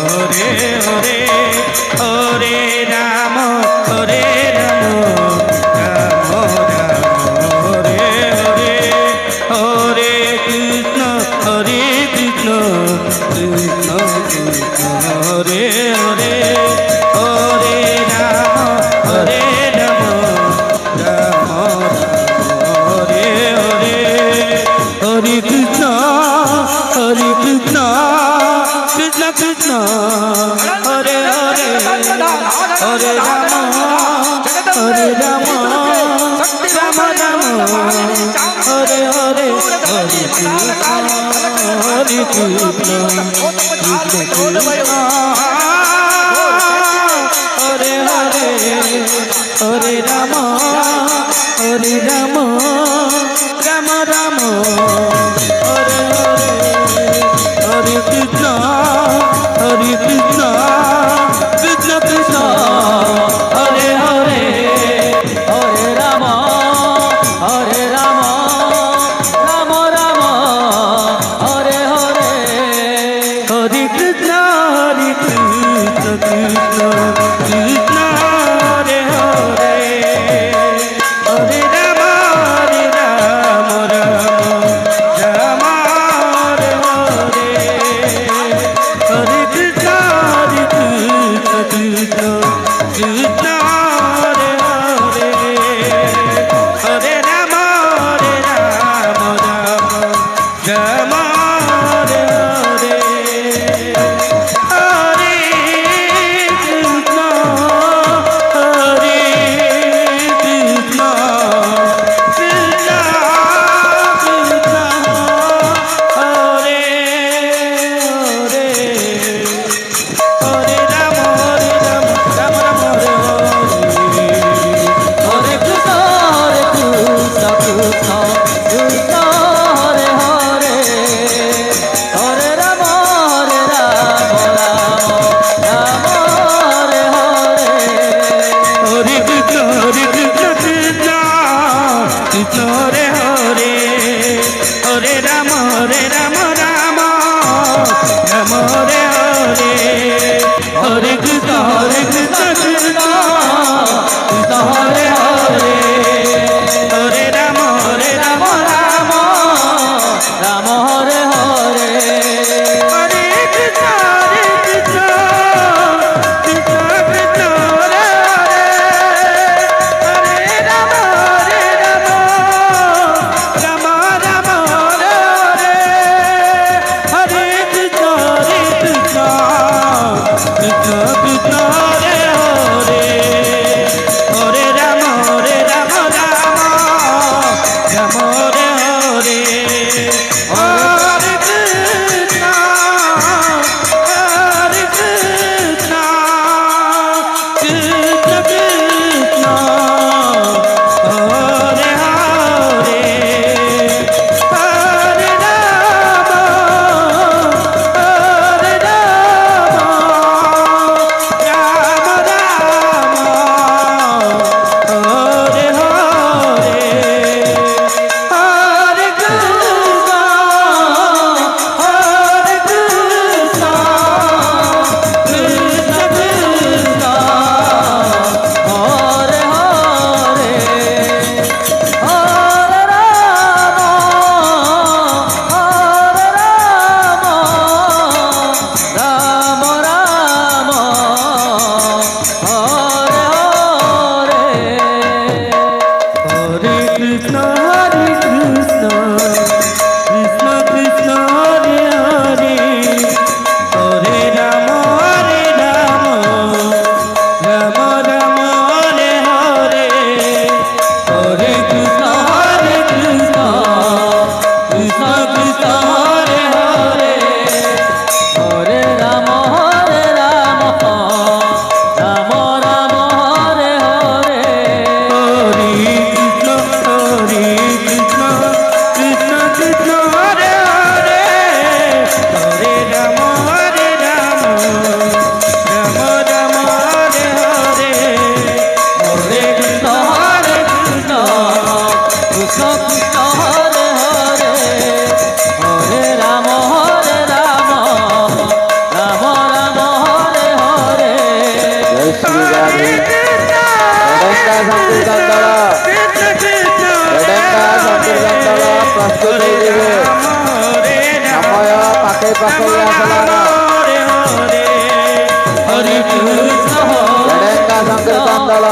হরে হরে হরে রাম হরে রাম রাম রাম হরে হরে হরে কৃষ্ণ কৃষ্ণ কৃষ্ণ হরে হরে হরে রাম হরে রাম রাম রাম হরে হরে হরে কৃষ্ণ কৃষ্ণ কৃষ্ণ কৃষ্ণ হরে হরে হরে রাম রাম রাম হরে হরে হরে কৃষ্ণ হরে কৃষ্ণ কৃষ্ণ কৃষ্ণ হরে হরে হরে রাম রাম রাম হরে হরে হরে কৃষ্ণ কৃষ্ণ কৃষ্ণ হরে হরে হরে রাম রাম রাম হরে হরে হরে কৃষ্ণ কৃষ্ণ কৃষ্ণ হরে হরে হরে রাম রাম রাম হরে হরে হরে কৃষ্ণ কৃষ্ণ কৃষ্ণ হরে হরে হরে রাম রাম রাম হরে হরে হরে ପ୍ରସ୍ତୁତ ହେଇଯିବେ। ସମୟ ପାଖେଇ ପାଖେଇ ଆସିଲାଣି। ହରେ କୃଷ୍ଣ ଏଡେଙ୍ଗା ସଂକୀର୍ତ୍ତନ ଦଳ